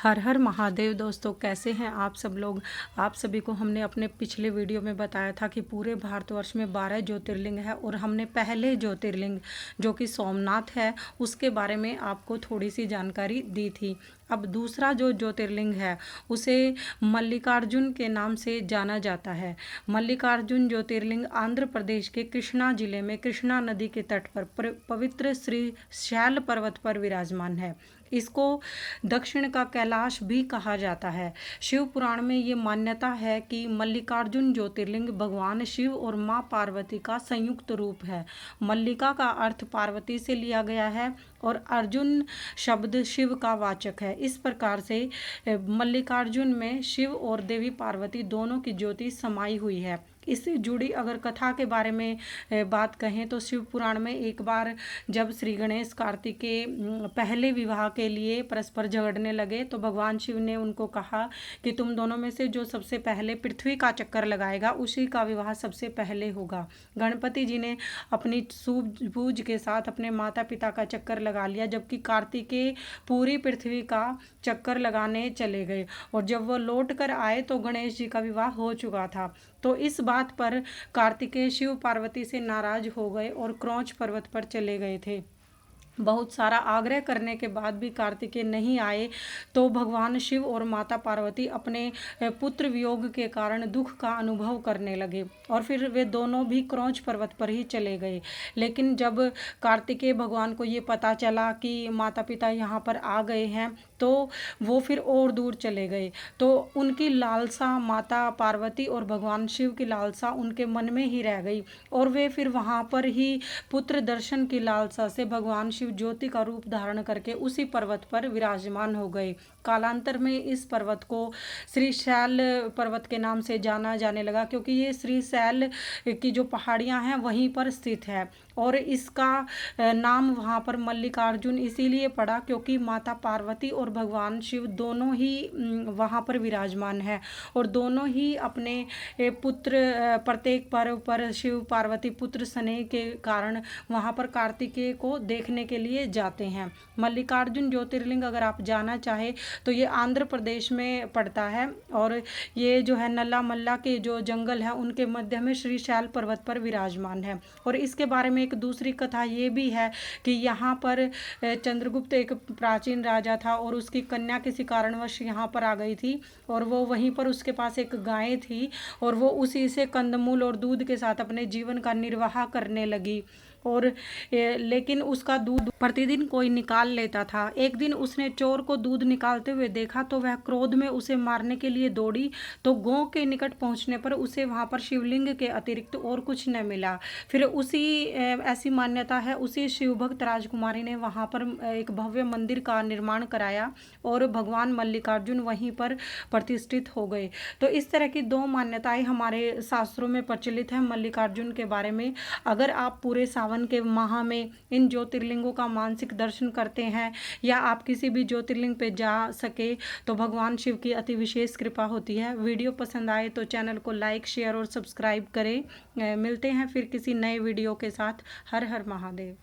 हर हर महादेव। दोस्तों, कैसे हैं आप सब लोग। आप सभी को हमने अपने पिछले वीडियो में बताया था कि पूरे भारतवर्ष में 12 ज्योतिर्लिंग है और हमने पहले ज्योतिर्लिंग जो कि सोमनाथ है उसके बारे में आपको थोड़ी सी जानकारी दी थी। अब दूसरा जो ज्योतिर्लिंग है उसे मल्लिकार्जुन के नाम से जाना जाता है। मल्लिकार्जुन ज्योतिर्लिंग आंध्र प्रदेश के कृष्णा जिले में कृष्णा नदी के तट पर पवित्र श्री शैल पर्वत पर विराजमान है। इसको दक्षिण का कैलाश भी कहा जाता है। शिव पुराण में ये मान्यता है कि मल्लिकार्जुन ज्योतिर्लिंग भगवान शिव और माँ पार्वती का संयुक्त रूप है। मल्लिका का अर्थ पार्वती से लिया गया है और अर्जुन शब्द शिव का वाचक है। इस प्रकार से मल्लिकार्जुन में शिव और देवी पार्वती दोनों की ज्योति समाई हुई है। इससे जुड़ी अगर कथा के बारे में बात कहें तो शिव पुराण में एक बार जब श्री गणेश कार्तिकेय पहले विवाह के लिए परस्पर झगड़ने लगे तो भगवान शिव ने उनको कहा कि तुम दोनों में से जो सबसे पहले पृथ्वी का चक्कर लगाएगा उसी का विवाह सबसे पहले होगा। गणपति जी ने अपनी सूझबूझ के साथ अपने माता पिता का चक्कर लगा लिया, जबकि कार्तिकेय पूरी पृथ्वी का चक्कर लगाने चले गए और जब वो लौट कर आए तो गणेश जी का विवाह हो चुका था। तो इस बात पर कार्तिकेय शिव पार्वती से नाराज हो गए और क्रौंच पर्वत पर चले गए थे। बहुत सारा आग्रह करने के बाद भी कार्तिकेय नहीं आए तो भगवान शिव और माता पार्वती अपने पुत्र वियोग के कारण दुख का अनुभव करने लगे और फिर वे दोनों भी क्रौंच पर्वत पर ही चले गए। लेकिन जब कार्तिकेय भगवान को ये पता चला कि माता पिता यहाँ पर आ गए हैं तो वो फिर और दूर चले गए। तो उनकी लालसा, माता पार्वती और भगवान शिव की लालसा उनके मन में ही रह गई और वे फिर वहाँ पर ही पुत्र दर्शन की लालसा से भगवान शिव ज्योति का रूप धारण करके उसी पर्वत पर विराजमान हो गए। कालांतर में इस पर्वत को श्री शैल पर्वत के नाम से जाना जाने लगा, क्योंकि ये श्री शैल की जो पहाड़ियां हैं वहीं पर स्थित है और इसका नाम वहाँ पर मल्लिकार्जुन इसीलिए पड़ा क्योंकि माता पार्वती और भगवान शिव दोनों ही वहाँ पर विराजमान है और दोनों ही अपने पुत्र प्रत्येक पर्व पर शिव पार्वती पुत्र स्नेह के कारण वहाँ पर कार्तिकेय को देखने के लिए जाते हैं। मल्लिकार्जुन ज्योतिर्लिंग अगर आप जाना चाहे तो ये आंध्र प्रदेश में पड़ता है और ये जो है नल्ला मल्ला के जो जंगल है उनके मध्य में श्री शैल पर्वत पर विराजमान है। और इसके बारे में एक दूसरी कथा ये भी है कि यहाँ पर चंद्रगुप्त एक प्राचीन राजा था और उसकी कन्या किसी कारणवश यहाँ पर आ गई थी और वो वहीं पर उसके पास एक गाय थी और वो उसी से कंदमूल और दूध के साथ अपने जीवन का निर्वाह करने लगी और लेकिन उसका दूध प्रतिदिन कोई निकाल लेता था। एक दिन उसने चोर को दूध निकालते हुए देखा तो वह क्रोध में उसे मारने के लिए दौड़ी तो गौ के निकट पहुंचने पर उसे वहां पर शिवलिंग के अतिरिक्त और कुछ न मिला। फिर उसी ऐसी मान्यता है उसी शिवभक्त राजकुमारी ने वहां पर एक भव्य मंदिर का निर्माण कराया और भगवान मल्लिकार्जुन वहीं पर प्रतिष्ठित हो गए। तो इस तरह की दो मान्यताएं हमारे शास्त्रों में प्रचलित है मल्लिकार्जुन के बारे में। अगर आप पूरे सावन के माह में इन ज्योतिर्लिंगों का मानसिक दर्शन करते हैं या आप किसी भी ज्योतिर्लिंग पे जा सके तो भगवान शिव की अति विशेष कृपा होती है। वीडियो पसंद आए तो चैनल को लाइक, शेयर और सब्सक्राइब करें। मिलते हैं फिर किसी नए वीडियो के साथ। हर हर महादेव।